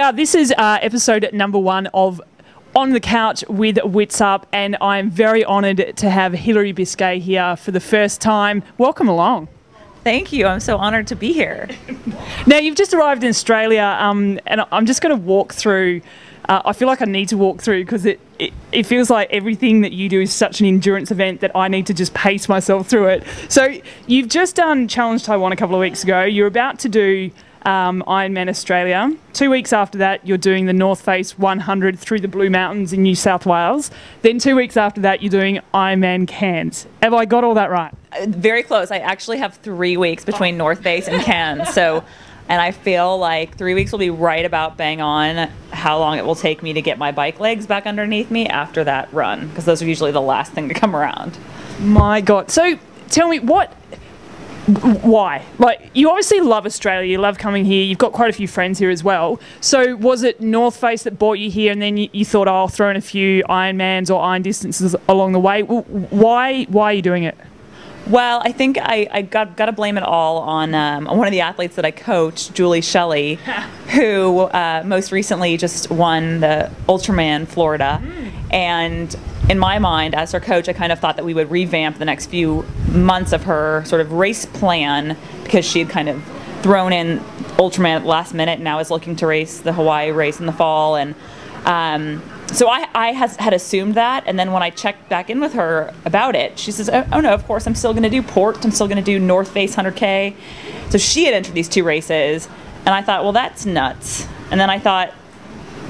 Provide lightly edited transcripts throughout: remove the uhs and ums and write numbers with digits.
are. This is episode number 1 of On the Couch with Witsup, and I'm very honoured to have Hillary Biscay here for the first time. Welcome along. Thank you. I'm so honoured to be here. Now, you've just arrived in Australia, and I'm just going to walk through. I feel like I need to walk through because it feels like everything that you do is such an endurance event that I need to just pace myself through it. So you've just done Challenge Taiwan a couple of weeks ago. You're about to do Ironman Australia. 2 weeks after that, you're doing the Northface 100 through the Blue Mountains in New South Wales. Then 2 weeks after that, you're doing Ironman Cairns. Have I got all that right? Very close. I actually have 3 weeks between Northface and Cairns. And I feel like 3 weeks will be right about bang on how long it will take me to get my bike legs back underneath me after that run, because those are usually the last thing to come around. My God. So tell me, why? Like, you obviously love Australia, you love coming here, you've got quite a few friends here as well. So was it Northface that brought you here, and then you thought, oh, I'll throw in a few Ironmans or Iron distances along the way? Why are you doing it? Well, I think I got to blame it all on one of the athletes that I coach, Julie Shelley, who most recently just won the Ultraman Florida. And in my mind, as her coach, I kind of thought that we would revamp the next few months of her sort of race plan, because she had kind of thrown in Ultraman at the last minute and now is looking to race the Hawaii race in the fall. And so I had assumed that, and then when I checked back in with her about it, she says, oh no, of course I'm still going to do Port, I'm still going to do Northface 100K. So she had entered these 2 races, and I thought, well, that's nuts. And then I thought,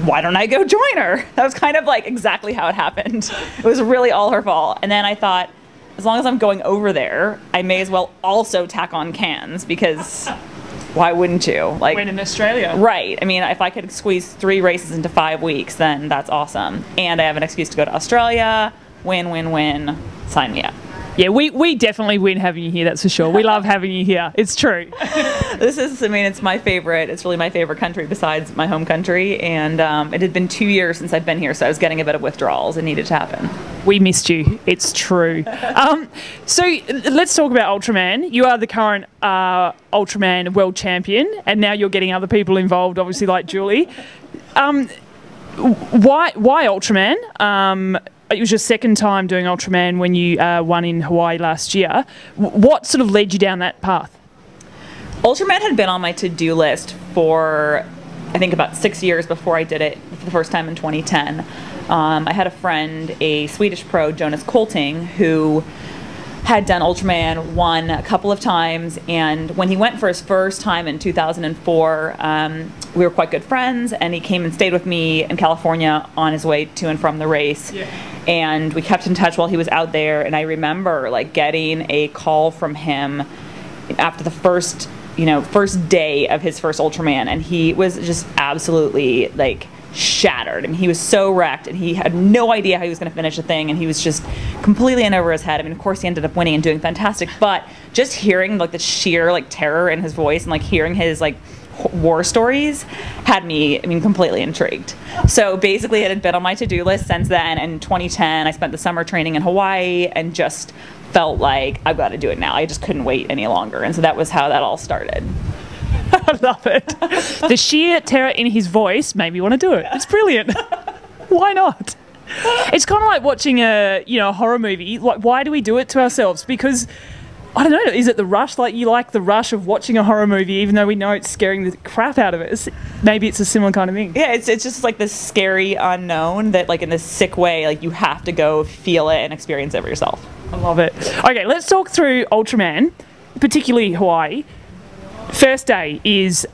why don't I go join her? That was kind of like exactly how it happened. It was really all her fault. And then I thought, as long as I'm going over there, I may as well also tack on Cairns, because why wouldn't you? Like, When in Australia. Right. I mean, if I could squeeze 3 races into 5 weeks, then that's awesome. And I have an excuse to go to Australia. Win, win, win. Sign me up. Yeah, we definitely win having you here, that's for sure. We love having you here. It's true. It's my favorite. It's really my favorite country besides my home country. And it had been 2 years since I'd been here, so I was getting a bit of withdrawals. It needed to happen. We missed you. It's true. So let's talk about Ultraman. You are the current Ultraman world champion, and now you're getting other people involved, obviously, like Julie. Why Ultraman? It was your second time doing Ultraman when you won in Hawaii last year. What sort of led you down that path? Ultraman had been on my to-do list for, I think, about 6 years before I did it for the first time in 2010. I had a friend, a Swedish pro, Jonas Kolting, who had done Ultraman, won a couple of times, and when he went for his first time in 2004, we were quite good friends, and he came and stayed with me in California on his way to and from the race. Yeah. And we kept in touch while he was out there, and I remember like getting a call from him after the first day of his first Ultraman, and he was just absolutely like shattered. I mean, he was so wrecked, and he had no idea how he was going to finish the thing, and he was just completely in over his head. I mean, of course he ended up winning and doing fantastic, but just hearing like the sheer like terror in his voice and like hearing his like war stories had me, I mean, completely intrigued. So basically it had been on my to-do list since then. And in 2010 I spent the summer training in Hawaii and just felt like I've got to do it now. I just couldn't wait any longer, and so that was how that all started. I love it. The sheer terror in his voice made me want to do it. It's brilliant. Why not? It's kind of like watching a horror movie. Like, why do we do it to ourselves? Because I don't know. Is it the rush? Like, you like the rush of watching a horror movie, even though we know it's scaring the crap out of us. Maybe it's a similar kind of thing. Yeah, it's just like this scary unknown that, like, in this sick way, like you have to go feel it and experience it for yourself. I love it. Okay, let's talk through Ultraman, particularly Hawaii. First day is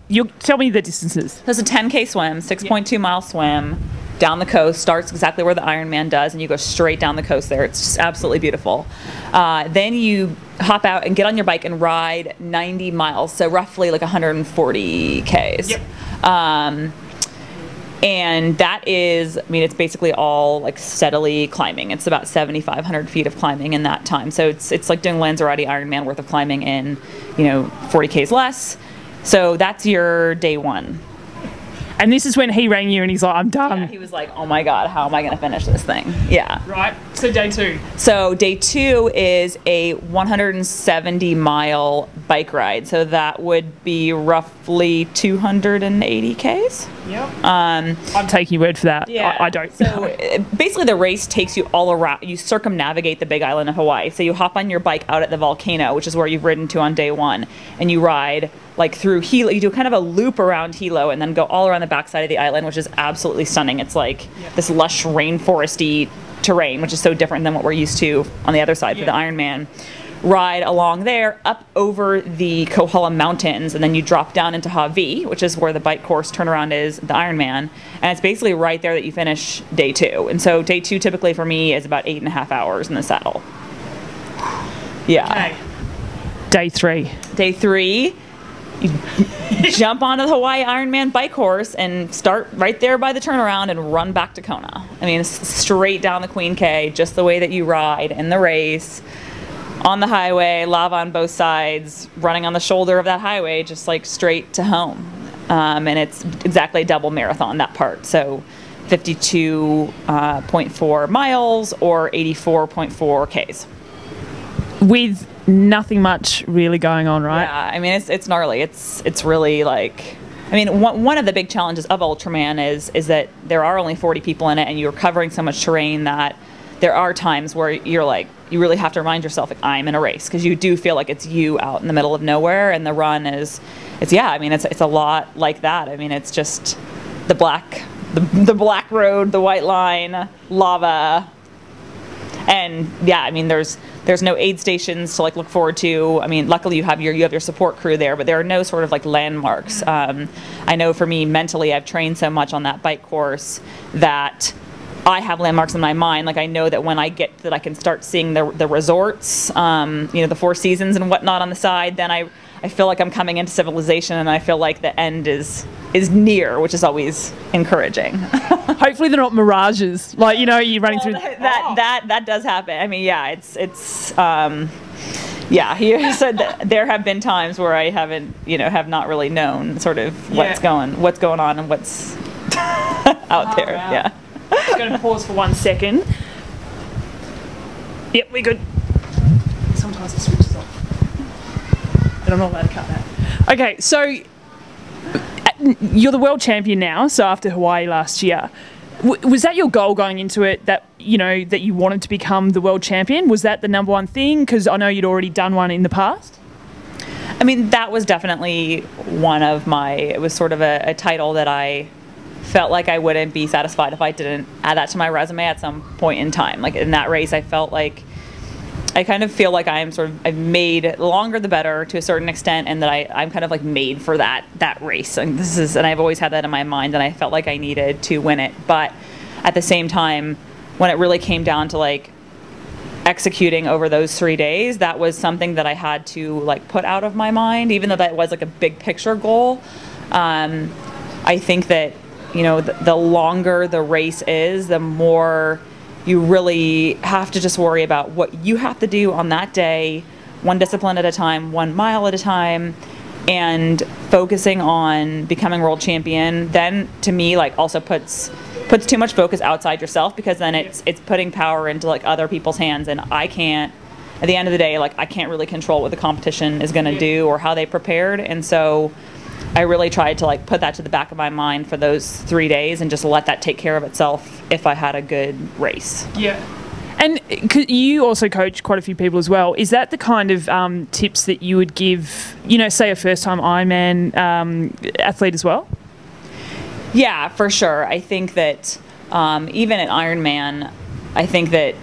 you tell me the distances. There's a 10K swim, 6.2 mile swim down the coast. Starts exactly where the Ironman does, and you go straight down the coast there. It's just absolutely beautiful. Then you hop out and get on your bike and ride 90 miles, so roughly like 140 Ks. Yep. And that is, I mean, it's basically all like steadily climbing. It's about 7,500 feet of climbing in that time. So it's like doing Lanzarote Ironman worth of climbing in, 40 Ks less. So that's your day one. And this is when he rang you and he's like, I'm done. Yeah, he was like, oh my God, how am I going to finish this thing? Yeah. Right. So day two. So day two is a 170 mile bike ride. So that would be roughly 280 Ks. Yep. I'm taking your word for that. Yeah. I don't. So basically the race takes you all around. You circumnavigate the big island of Hawaii. So you hop on your bike out at the volcano, which is where you've ridden to on day one, and you ride like through Hilo. You do kind of a loop around Hilo and then go all around the backside of the island, which is absolutely stunning. It's like this lush rainforesty terrain, which is so different than what we're used to on the other side for the Ironman. Ride along there, up over the Kohala Mountains, and then you drop down into Hawaii, which is where the bike course turnaround is, the Ironman, and it's basically right there that you finish day 2. And so day 2 typically for me is about 8.5 hours in the saddle. Yeah. Okay. Day 3. Day 3, you jump onto the Hawaii Ironman bike course and start right there by the turnaround and run back to Kona. I mean, it's straight down the Queen K, just the way that you ride in the race. On the highway, lava on both sides, running on the shoulder of that highway, just like straight to home. And it's exactly a double marathon, that part. So 52.4 miles or 84.4 Ks. With nothing much really going on, right? Yeah, I mean, it's gnarly. It's really like, I mean, one of the big challenges of Ultraman is that there are only 40 people in it, and you're covering so much terrain that there are times where you're like, you really have to remind yourself, like, I'm in a race, because you do feel like it's you out in the middle of nowhere, and the run is, it's a lot like that. I mean, it's just the black road, the white line, lava, and yeah, I mean, there's no aid stations to like look forward to. I mean, luckily you have your support crew there, but there are no sort of like landmarks. I know for me mentally, I've trained so much on that bike course that I have landmarks in my mind. Like, I know that when I get that I can start seeing the resorts, the Four Seasons and whatnot on the side, then I feel like I'm coming into civilization, and I feel like the end is near, which is always encouraging. Hopefully they're not mirages, like, you're running through. That does happen. I mean, yeah, it's he said that there have been times where I haven't, have not really known sort of what's going on and what's out there. Wow. Yeah. Just going to pause for 1 second. Yep, we're good. Sometimes it switches off. And I'm not allowed to cut that. Okay, so you're the world champion now, so after Hawaii last year. Was that your goal going into it, that that you wanted to become the world champion? Was that the number one thing? Because I know you'd already done one in the past. I mean, that was definitely one of it was sort of a title that I felt like I wouldn't be satisfied if I didn't add that to my resume at some point in time. Like, in that race, I felt like I kind of feel like I've made, the longer the better to a certain extent, and that I'm kind of like made for that race. And I've always had that in my mind, and I felt like I needed to win it. But at the same time, when it really came down to like executing over those 3 days, that was something that I had to like put out of my mind, even though that was like a big picture goal. I think that the longer the race is, the more you really have to just worry about what you have to do on that day, one discipline at a time, 1 mile at a time, and focusing on becoming world champion. Then, to me, like, also puts too much focus outside yourself, because then it's putting power into like other people's hands, and I can't, at the end of the day, like, I can't really control what the competition is going to do or how they prepared. And so I really tried to like put that to the back of my mind for those 3 days, and just let that take care of itself if I had a good race. Yeah. And you also coach quite a few people as well. Is that the kind of tips that you would give, say a first-time Ironman athlete as well? Yeah, for sure. I think that even at Ironman, I think that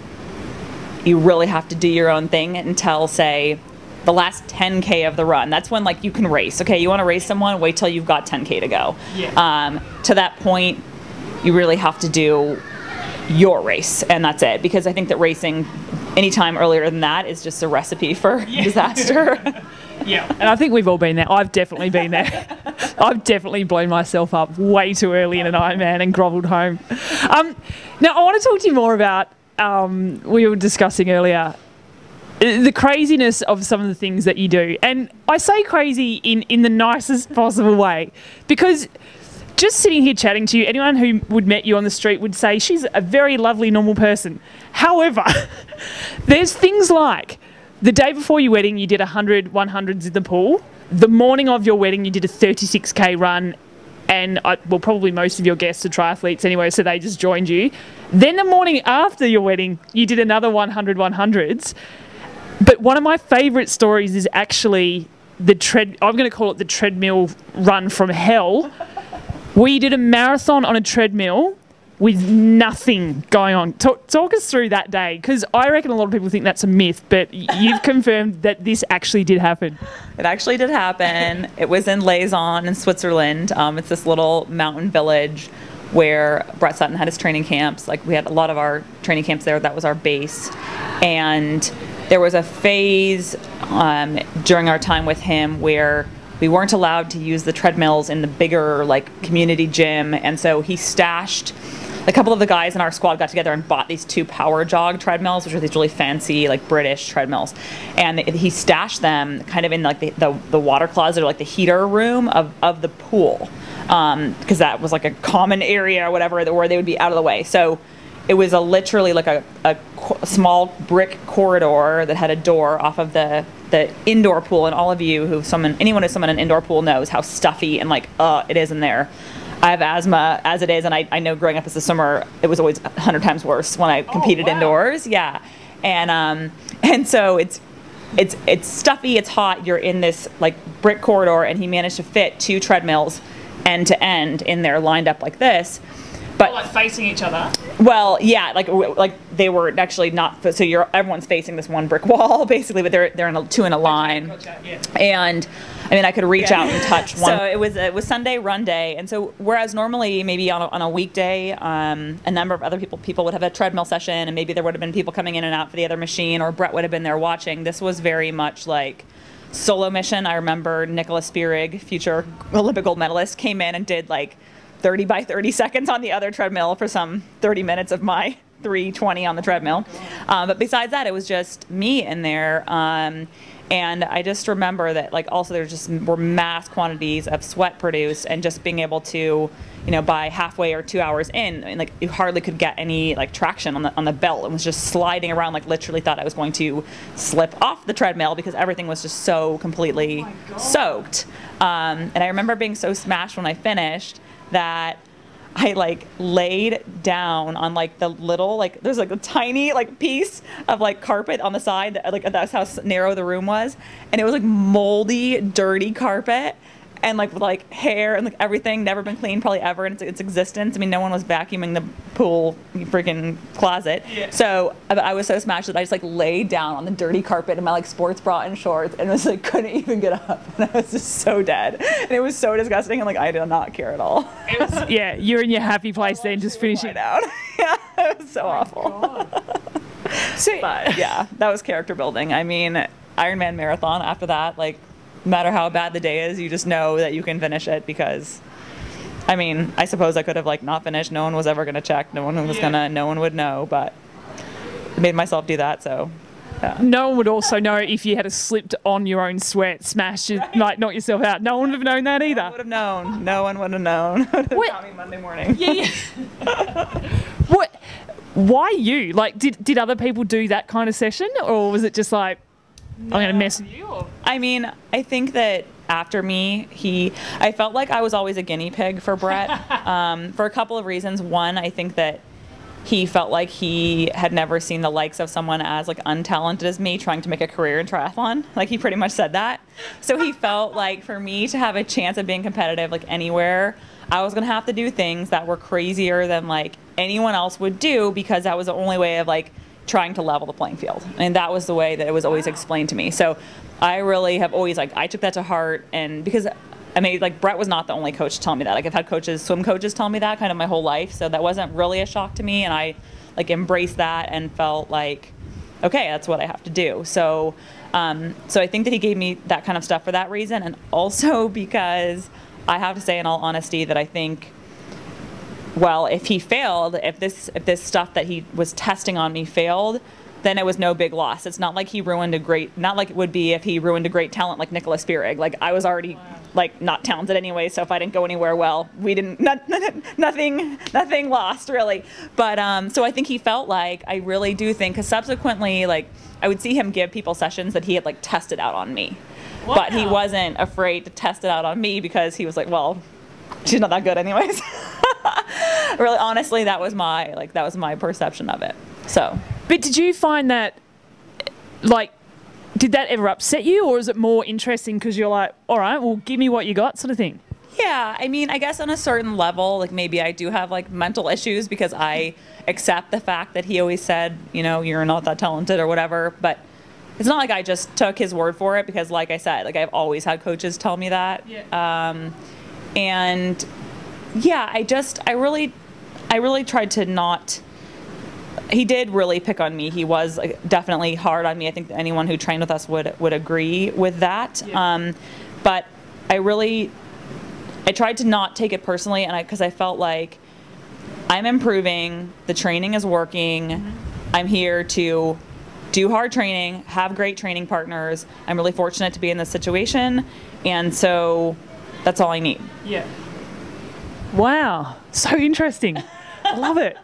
you really have to do your own thing until, say, the last 10K of the run. That's when like you can race. Okay, you want to race someone, wait till you've got 10K to go. Yeah. To that point, you really have to do your race, and that's it. Because I think that racing any time earlier than that is just a recipe for disaster. Yeah, and I think we've all been there. I've definitely been there. I've definitely blown myself up way too early in an Ironman and grovelled home. Now, I want to talk to you more about, we were discussing earlier, the craziness of some of the things that you do. And I say crazy in the nicest possible way, because just sitting here chatting to you, anyone who would met you on the street would say she's a very lovely, normal person. However, there's things like The day before your wedding, you did 100 100s in the pool. The morning of your wedding, you did a 36K run. And probably most of your guests are triathletes anyway, so they just joined you. Then the morning after your wedding, you did another 100 100s. But one of my favourite stories is actually I'm going to call it the treadmill run from hell, where you did a marathon on a treadmill with nothing going on. Talk us through that day, because I reckon a lot of people think that's a myth, but you've confirmed that this actually did happen. It actually did happen. It was in Lausanne in Switzerland. It's this little mountain village where Brett Sutton had his training camps. Like, we had a lot of our training camps there. That was our base. And there was a phase during our time with him where we weren't allowed to use the treadmills in the bigger, like, community gym. And so he stashed, a couple of the guys in our squad got together and bought these 2 Power Jog treadmills, which are these really fancy, like, British treadmills. And he stashed them kind of in, like, the water closet, or like the heater room of the pool, because that was like a common area or whatever where they would be out of the way. So it was literally like a small brick corridor that had a door off of the indoor pool. And all of you anyone who's summoned an indoor pool knows how stuffy and like it is in there. I have asthma as it is, and I know growing up as a swimmer, it was always 100 times worse when I competed indoors. Yeah, and so it's stuffy, it's hot. You're in this like brick corridor, and he managed to fit 2 treadmills end to end in there, lined up like this. But like facing each other. Well, yeah, like they were actually not. So everyone's facing this one brick wall basically, but they're in 2 in a line. Gotcha, yeah. And I mean, I could reach out and touch one. So it was Sunday run day, and so whereas normally maybe on a weekday, a number of other people would have a treadmill session, and maybe there would have been people coming in and out for the other machine, or Brett would have been there watching. This was very much like solo mission. I remember Nicholas Spierig, future Olympic gold medalist, came in and did like 30 by 30 seconds on the other treadmill for some 30 minutes of my 320 on the treadmill. But besides that, it was just me in there. And I just remember that, like, also there just were mass quantities of sweat produced, and just being able to, by halfway or 2 hours in, like, you hardly could get any like traction on the belt. It was just sliding around, like literally thought I was going to slip off the treadmill because everything was just so completely soaked. And I remember being so smashed when I finished that I like laid down on like the little, like there's like a tiny like piece of like carpet on the side that, like, that's how narrow the room was, and it was like moldy, dirty carpet, and like with like hair and like everything, never been cleaned probably ever in its existence. I mean, no one was vacuuming the pool freaking closet. Yeah. So I was so smashed that I just like laid down on the dirty carpet in my like sports bra and shorts, and was like couldn't even get up, and I was just so dead, and it was so disgusting, and like I did not care at all. It was, yeah, you're in your happy place then, just finishing out. Yeah, it was so awful. But yeah, that was character building. I mean, Ironman marathon after that, like, no matter how bad the day is, you just know that you can finish it, because I mean, I suppose I could have like not finished. No one was ever going to check. No one was no one would know, but I made myself do that. So yeah. No one would also know if you had slipped on your own sweat, smashed it, like knocked yourself out. No one would have known that either. No one would have known. No one would have known. What? Caught me Monday morning. Yeah. What? Why you? Like, did other people do that kind of session, or was it just like, I'm going to mess with you? Or? I mean, I think that after me, I felt like I was always a guinea pig for Brett, for a couple of reasons. One, I think that he felt like he had never seen the likes of someone as like untalented as me trying to make a career in triathlon. Like, he pretty much said that. So he felt like for me to have a chance of being competitive like anywhere, I was going to have to do things that were crazier than like anyone else would do, because that was the only way of like trying to level the playing field. And that was the way that it was always explained to me. So I really have always, like, I took that to heart. And because I mean, like, Brett was not the only coach to tell me that. Like, I've had swim coaches tell me that kind of my whole life. So that wasn't really a shock to me. And I like embraced that and felt like, okay, that's what I have to do. So, so I think that he gave me that kind of stuff for that reason. And also because I have to say in all honesty that I think, well, if he failed, if this stuff that he was testing on me failed, then it was no big loss. It's not like he ruined not like it would be if he ruined a great talent like Nicholas Spierig. Like, I was already like not talented anyway, so if I didn't go anywhere, well, we didn't, nothing lost really. But so I think he felt like, I really do think, because subsequently, like, I would see him give people sessions that he had like tested out on me. Wow. But he wasn't afraid to test it out on me because he was like, well, she's not that good anyways. Really, honestly, that was my perception of it. So, but did you find that, like, did that ever upset you, or is it more interesting because you're like, all right, well, give me what you got, sort of thing? Yeah, I mean, I guess on a certain level, like maybe I do have like mental issues because I accept the fact that he always said, you know, you're not that talented or whatever. But it's not like I just took his word for it, because like I said, like I've always had coaches tell me that. Yeah. And yeah, I really tried to not. He did really pick on me. He was definitely hard on me. I think anyone who trained with us would agree with that. Yeah. But I tried to not take it personally, and because I felt like I'm improving, the training is working. Mm-hmm. I'm here to do hard training, have great training partners. I'm really fortunate to be in this situation, and so that's all I need. Yeah. Wow, so interesting. I love it.